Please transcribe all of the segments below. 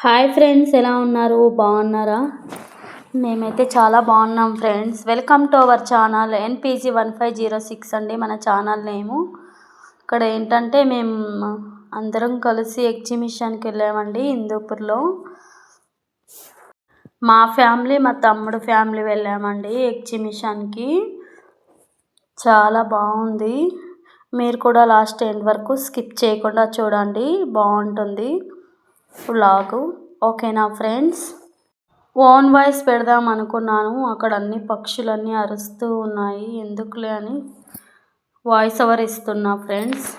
Hi friends, ఎలా ఉన్నారు? బాగున్నారా? మేమైతే చాలా బాగున్నాం friends. Welcome to our channel NPG1506 అండి మన ఛానల్ నేము. ఇక్కడ ఏంటంటే మేము అందరం కలిసి ఎగ్జిబిషన్కి వెళ్ళామండి హిందూపూర్లో. మా ఫ్యామిలీ, మా తమ్ముడు ఫ్యామిలీ వెళ్ళామండి ఎగ్జిబిషన్కి. చాలా బాగుంది. మీరు కూడా లాస్ట్ ఎండ్ వరకు స్కిప్ చేయకుండా చూడండి, బాగుంటుంది వ్లాగు. ఓకేనా ఫ్రెండ్స్? ఓన్ వాయిస్ పెడదాం అనుకున్నాను, అక్కడ అన్ని పక్షులన్నీ అరుస్తూ ఉన్నాయి, ఎందుకులే అని వాయిస్ ఓవర్ ఇస్తున్నా ఫ్రెండ్స్.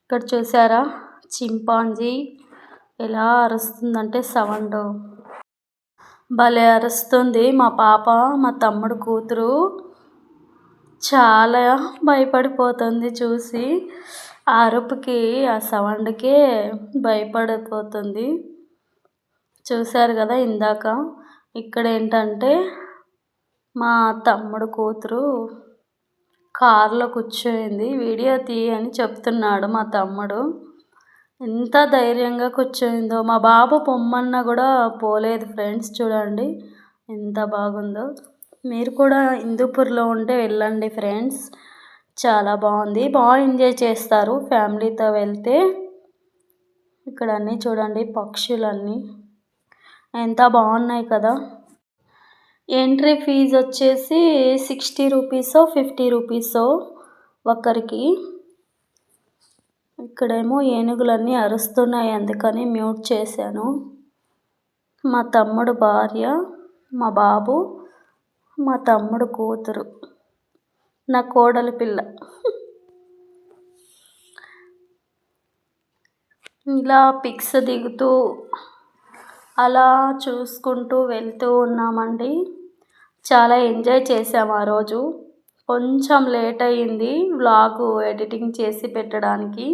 ఇక్కడ చూసారా చింపాంజీ ఎలా అరుస్తుందంటే సౌండ్ భలే అరుస్తుంది. మా పాప, మా తమ్ముడు కూతురు చాలా భయపడిపోతుంది చూసి. ఆ అరుపుకి, ఆ సౌండ్కే భయపడిపోతుంది. చూశారు కదా ఇందాక. ఇక్కడ ఏంటంటే మా తమ్ముడు కూతురు కారులో కూర్చోయింది, వీడియో తీయని చెప్తున్నాడు మా తమ్ముడు. ఎంత ధైర్యంగా కూర్చోయిందో. మా బాబు పొమ్మన్నా కూడా పోలేదు ఫ్రెండ్స్. చూడండి ఎంత బాగుందో. మీరు కూడా హిందూపూర్లో ఉంటే వెళ్ళండి ఫ్రెండ్స్, చాలా బాగుంది, బాగా ఎంజాయ్ చేస్తారు ఫ్యామిలీతో వెళ్తే. ఇక్కడ అన్నీ చూడండి, పక్షులన్నీ ఎంత బాగున్నాయి కదా. ఎంట్రీ ఫీజు వచ్చేసి 60 రూపీసో 50 రూపీసో ఒక్కరికి. ఇక్కడేమో ఏనుగులన్నీ అరుస్తున్నాయి, అందుకని మ్యూట్ చేశాను. మా తమ్ముడు భార్య, మా బాబు, మా తమ్ముడు కూతురు, నా కోడలి పిల్ల. ఇలా పిక్స్ దిగుతూ అలా చూసుకుంటూ వెళ్తూ ఉన్నామండి. చాలా ఎంజాయ్ చేసాము ఆ రోజు. కొంచెం లేట్ అయ్యింది వ్లాగు ఎడిటింగ్ చేసి పెట్టడానికి.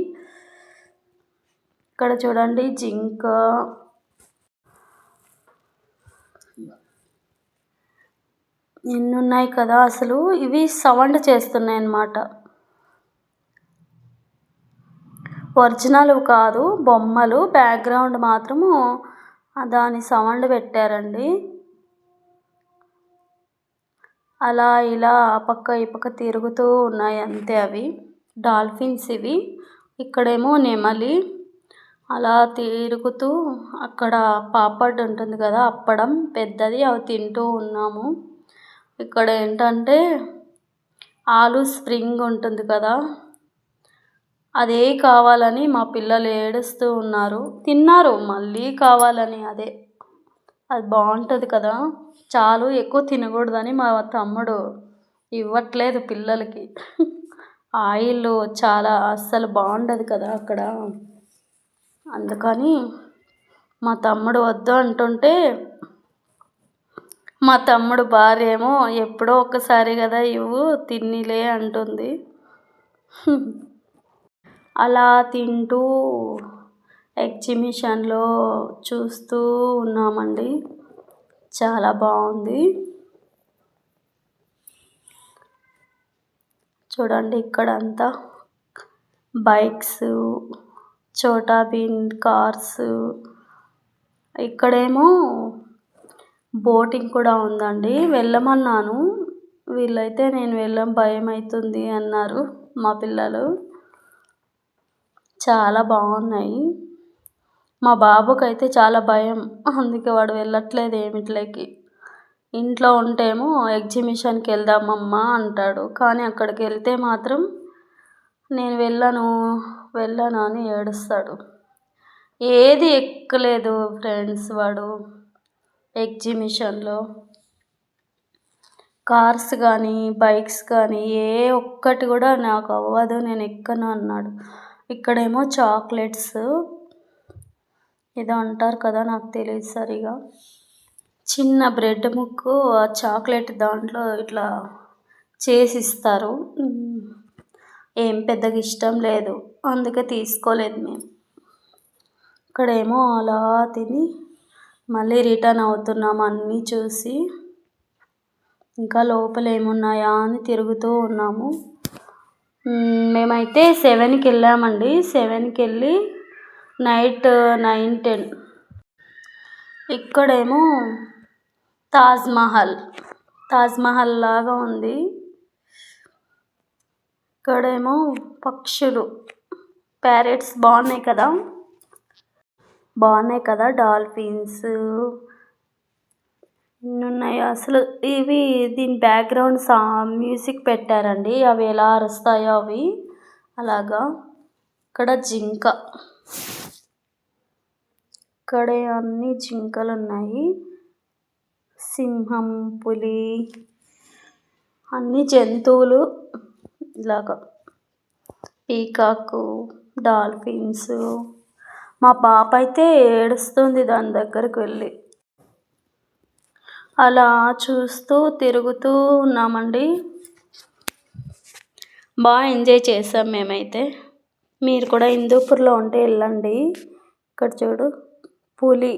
ఇక్కడ చూడండి జింక, ఎన్ని ఉన్నాయి కదా అసలు. ఇవి సౌండ్ చేస్తున్నాయి అన్నమాట, ఒరిజినల్ కాదు, బొమ్మలు. బ్యాక్గ్రౌండ్ మాత్రము దాని సౌండ్ పెట్టారండి. అలా ఇలా ఆ పక్క ఈ పక్క తిరుగుతూ ఉన్నాయి అంతే. అవి డాల్ఫిన్స్ ఇవి. ఇక్కడేమో నెమలి అలా తిరుగుతూ, అక్కడ పాపడ్ ఉంటుంది కదా అప్పడం పెద్దది, అవి తింటూ ఉన్నాము. ఇక్కడ ఏంటంటే ఆలు స్ప్రింగ్ ఉంటుంది కదా, అదే కావాలని మా పిల్లలు ఏడుస్తూ ఉన్నారు. తిన్నారు మళ్ళీ కావాలని. అది బాగుంటుంది కదా, చాలు ఎక్కువ తినకూడదని మా తమ్ముడు ఇవ్వట్లేదు పిల్లలకి. ఆయిల్ చాలా అస్సలు బాగుండదు కదా అక్కడ, అందుకని మా తమ్ముడు వద్దు అంటుంటే, మా తమ్ముడు భార్య ఏమో ఎప్పుడో ఒక్కసారి కదా ఇవ్వు తిన్నిలే అంటుంది. అలా తింటూ ఎగ్జిబిషన్లో చూస్తూ ఉన్నామండి, చాలా బాగుంది. చూడండి ఇక్కడంతా బైక్స్, చోటా భీమ్ కార్స్. ఇక్కడేమో బోటింగ్ కూడా ఉందండి. వెళ్ళమన్నాను, వీళ్ళైతే నేను వెళ్ళం భయం అవుతుంది అన్నారు మా పిల్లలు. చాలా బాగున్నాయి. మా బాబుకైతే చాలా భయం, అందుకే వాడు వెళ్ళట్లేదు ఏమిట్లోకి. ఇంట్లో ఉంటేమో ఎగ్జిబిషన్కి వెళ్దామమ్మా అంటాడు, కానీ అక్కడికి వెళ్తే మాత్రం నేను వెళ్ళను అని ఏడుస్తాడు. ఏది ఎక్కలేదు ఫ్రెండ్స్ వాడు ఎగ్జిబిషన్లో. కార్స్ కానీ బైక్స్ కానీ ఏ ఒక్కటి కూడా నాకు అవ్వదు, నేను ఎక్కను అన్నాడు. ఇక్కడేమో చాక్లెట్స్ ఏదో అంటారు కదా, నాకు తెలియదు సరిగా. చిన్న బ్రెడ్ ముక్కు, ఆ చాక్లెట్ దాంట్లో ఇట్లా చేసిస్తారు. ఏం పెద్దగా ఇష్టం లేదు, అందుకే తీసుకోలేదు మేము. ఇక్కడేమో అలా తిని మళ్ళీ రిటర్న్ అవుతున్నాము అన్నీ చూసి. ఇంకా లోపల ఏమున్నాయా అని తిరుగుతూ ఉన్నాము. మేమైతే 7కి వెళ్ళామండి. 7కి వెళ్ళి నైట్ 9, 10 ఇక్కడేమో తాజ్మహల్ లాగా ఉంది. ఇక్కడేమో పక్షులు, ప్యారెట్స్ బాగున్నాయి కదా, డాల్ఫిన్స్ ఎన్ని ఉన్నాయి అసలు. దీని బ్యాక్గ్రౌండ్ మ్యూజిక్ పెట్టారండి, అవి ఎలా అరుస్తాయో అవి అలాగా. ఇక్కడ జింక, ఇక్కడే అన్ని జింకలు ఉన్నాయి, సింహం, పులి, అన్ని జంతువులు ఇలాగా, పీకాకు, డాల్ఫిన్స్. మా పాప అయితే ఏడుస్తుంది దాని దగ్గరకు వెళ్ళి. అలా చూస్తూ తిరుగుతూ ఉన్నామండి. బాగా ఎంజాయ్ చేసాం మేమైతే. మీరు కూడా హిందూపూర్లో ఉంటే వెళ్ళండి. ఇక్కడ చూడు, పులి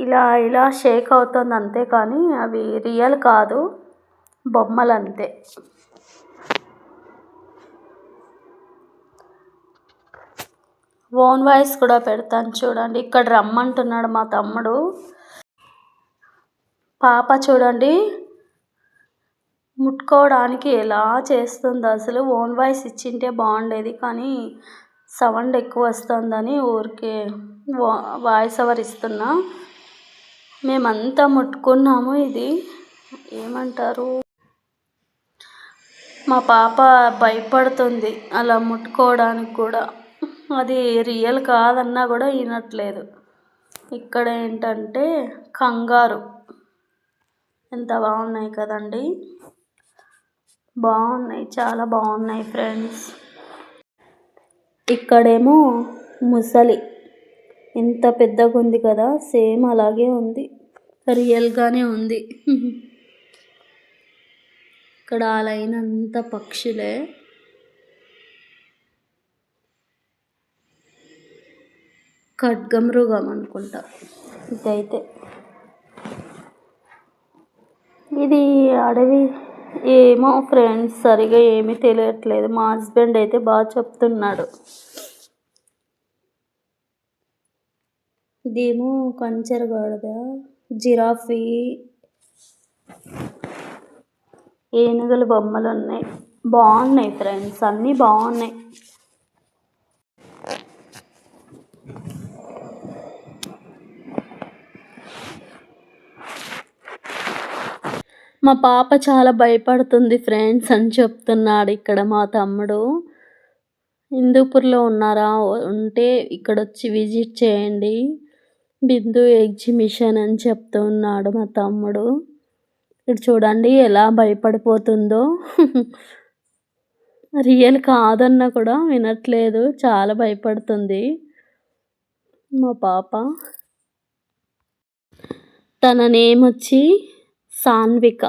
ఇలా షేక్ అవుతుంది అంతే, కానీ అవి రియల్ కాదు, బొమ్మలు అంతే. ఓన్ వాయిస్ కూడా పెడతాను చూడండి. ఇక్కడ రమ్మంటున్నాడు మా తమ్ముడు. పాప చూడండి ముట్టుకోవడానికి ఎలా చేస్తుంది అసలు. ఓన్ వాయిస్ ఇచ్చింటే బాగుండేది, కానీ సౌండ్ ఎక్కువ వస్తుందని ఊరికే వాయిస్ ఓవర్ ఇస్తున్నా. మేమంతా ముట్టుకున్నాము. ఇది ఏమంటారు, మా పాప భయపడుతుంది అలా ముట్టుకోవడానికి కూడా. అది రియల్ కాదన్నా కూడా వినట్లేదు. ఇక్కడ ఏంటంటే కంగారు, ఎంత బాగున్నాయి కదండి, బాగున్నాయి, చాలా బాగున్నాయి ఫ్రెండ్స్. ఇక్కడేమో ముసలి, ఎంత పెద్దగా ఉంది కదా, సేమ్ అలాగే ఉంది, రియల్గానే ఉంది. ఇక్కడ ఆ లైన్ అంతా పక్షులే. ఖడ్గమృగం అనుకుంటా ఇదైతే. ఇది అడవి ఏమో ఫ్రెండ్స్, సరిగా ఏమీ తెలియట్లేదు. మా హస్బెండ్ అయితే బాగా చెప్తున్నాడు. ఇదేమో కంచరగాడిద, జిరాఫీ, ఏనుగుల బొమ్మలు ఉన్నాయి. బాగున్నాయి ఫ్రెండ్స్, అన్నీ బాగున్నాయి. మా పాప చాలా భయపడుతుంది ఫ్రెండ్స్ అని చెప్తున్నాడు ఇక్కడ మా తమ్ముడు. హిందూపూర్లో ఉన్నారా, ఉంటే ఇక్కడ వచ్చి విజిట్ చేయండి, బిందు ఎగ్జిబిషన్ అని చెప్తున్నాడు మా తమ్ముడు. ఇక్కడ చూడండి ఎలా భయపడిపోతుందో. రియల్ కాదన్నా కూడా వినట్లేదు, చాలా భయపడుతుంది మా పాప. తన నేమ్ వచ్చి సాన్విక,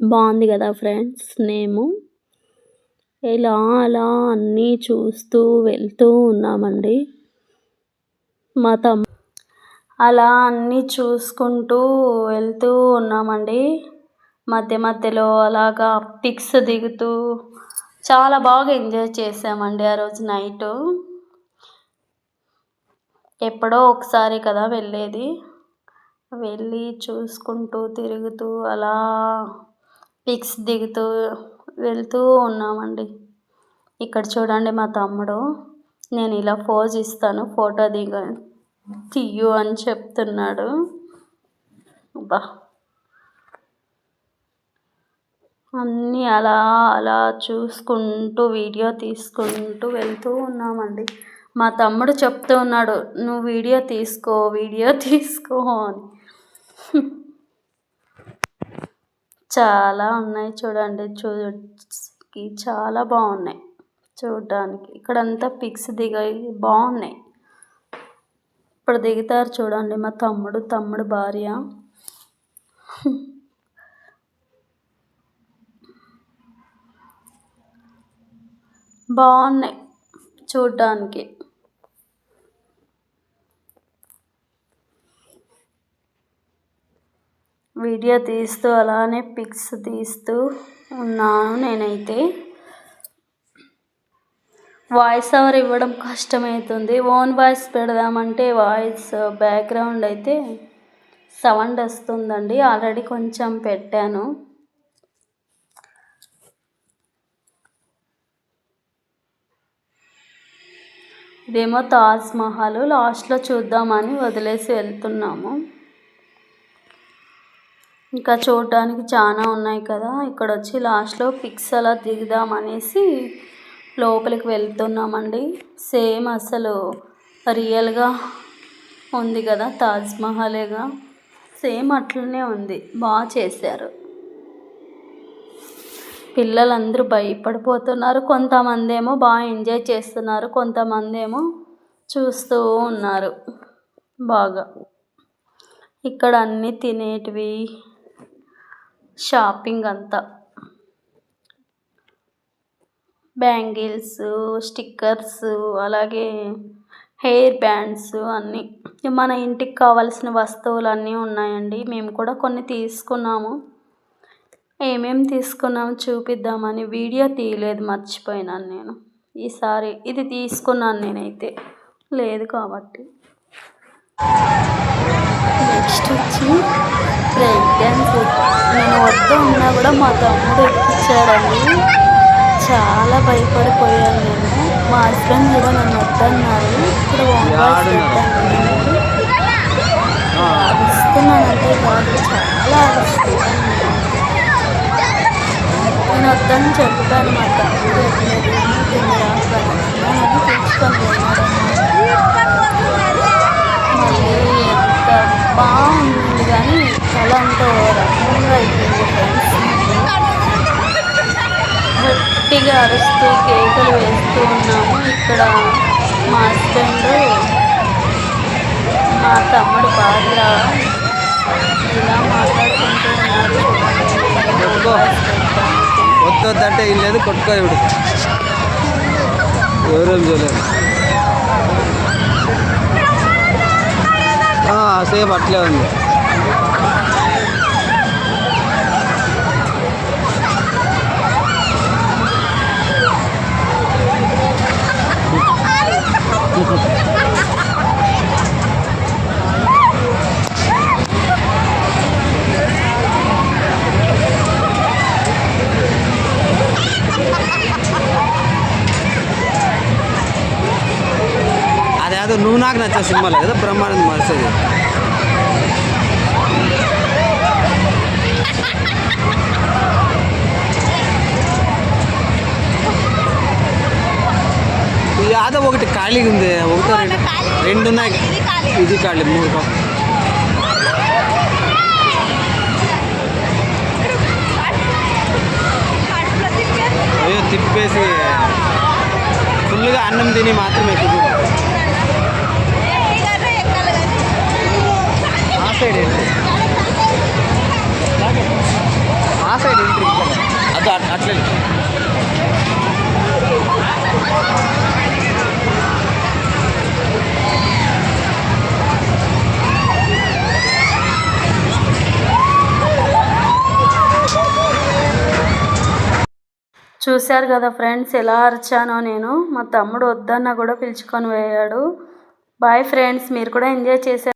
బాగుంది కదా ఫ్రెండ్స్ నేము. ఇలా అలా అన్నీ చూస్తూ వెళ్తూ ఉన్నామండి. అలా అన్నీ చూసుకుంటూ వెళ్తూ ఉన్నామండి. మధ్య మధ్యలో అలాగా పిక్స్ దిగుతూ చాలా బాగా ఎంజాయ్ చేసామండి ఆ రోజు నైటు. ఎప్పుడో ఒకసారి కదా వెళ్ళేది, వెళ్ళి చూసుకుంటూ తిరుగుతూ అలా పిక్స్ దిగుతూ వెళ్తూ ఉన్నామండి. ఇక్కడ చూడండి మా తమ్ముడు, నేను ఇలా పోజ్ ఇస్తాను, ఫోటో తీయు అని చెప్తున్నాడు. బా అన్నీ అలా అలా చూసుకుంటూ వీడియో తీసుకుంటూ వెళ్తూ ఉన్నామండి. మా తమ్ముడు చెప్తూ ఉన్నాడు, నువ్వు వీడియో తీసుకో అని. చాలా ఉన్నాయి చూడండి, చాలా బాగున్నాయి చూడడానికి. ఇక్కడంతా పిక్స్ దిగాయి, బాగున్నాయి. ఇప్పుడు దిగుతారు చూడండి మా తమ్ముడు భార్య. బాగున్నాయి చూడడానికి. వీడియో తీస్తూ అలానే పిక్స్ తీస్తూ ఉన్నాను నేనైతే. వాయిస్ ఓవర్ ఇవ్వడం కష్టమవుతుంది. ఓన్ వాయిస్ పెడదామంటే వాయిస్ బ్యాక్గ్రౌండ్ అయితే సౌండ్ వస్తుందండి. ఆల్రెడీ కొంచెం పెట్టాను. ఇదేమో తాజ్ మహల్. లాస్ట్లో చూద్దామని వదిలేసి వెళ్తున్నాము. ఇంకా చూడడానికి చాలా ఉన్నాయి కదా. ఇక్కడ వచ్చి లాస్ట్లో పిక్స్ అలా దిగుదామనేసి లోపలికి వెళ్తున్నామండి. సేమ్ అసలు రియల్గా ఉంది కదా తాజ్ మహలేగా, సేమ్ అట్లనే ఉంది. బాగా చేశారు. పిల్లలందరూ భయపడిపోతున్నారు. కొంతమంది ఏమో బాగా ఎంజాయ్ చేస్తున్నారు, కొంతమంది ఏమో చూస్తూ ఉన్నారు బాగా. ఇక్కడ అన్నీ తినేటివి, షాపింగ్ అంతా, బ్యాంగిల్స్, స్టిక్కర్స్, అలాగే హెయిర్ బ్యాండ్స్ అన్నీ మన ఇంటికి కావాల్సిన వస్తువులు అన్నీ ఉన్నాయండి. మేము కూడా కొన్ని తీసుకున్నాము. ఏమేమి తీసుకున్నాము చూపిద్దామని వీడియో తీయలేదు, మర్చిపోయినాను నేను. ఈసారి ఇది తీసుకున్నాను నేనైతే, లేదు కాబట్టి. నెక్స్ట్ వచ్చి బ్రేక్ డ్యాన్స్. నేను వద్దు ఉన్నా కూడా మా తమ్ముడు ఎక్కించాడండి. చాలా భయపడిపోయాను నేను. మా హస్బెండ్ కూడా నన్ను వద్దన్నారు. ఇక్కడ అరుస్తున్నానంటే కాదు, చాలా అరుస్తున్నాను. నేను వద్దని చెప్తాను. మా తమ్ముడు తీసుకొని పోయినాడు. మళ్ళీ ఎంత బాగుంది కానీ తల అంతా రకంగా అయిపోయింది ఫ్రెండ్స్. గట్టిగా అరుస్తూ కేకలు వేస్తూ ఉన్నాము. ఇక్కడ మా హస్బెండ్, మా తమ్ముడు భార్య ఇలా మాట్లాడుకుంటూ ఉన్నారు. వద్దంటే ఏం లేదు, కొట్టుకో. ఇప్పుడు ఎవరేం చూడలేదు. సేమ్ అట్లే ఉంది. అదేదో నువ్వు నాకు నచ్చే సినిమాలో కదా బ్రహ్మానందం మరిసేది. యాదో ఒకటి ఖాళీగా ఉంది, ఒకటో రెండు ఉన్నాయి. ఇది ఖాళీ, మూడు. అయ్యో తిప్పేసి ఫుల్గా అన్నం తిని మాత్రమే కుదురు. ఆ సైడ్ ఎంట్రీ, ఆ సైడ్ ఎంట్రీ అది అట్లే. చూశారు కదా ఫ్రెండ్స్ ఎలా అరిచానో నేను. మా తమ్ముడు వద్దన్నా కూడా పిలుచుకొని పోయాడు. బాయ్ ఫ్రెండ్స్, మీరు కూడా ఎంజాయ్ చేశారు.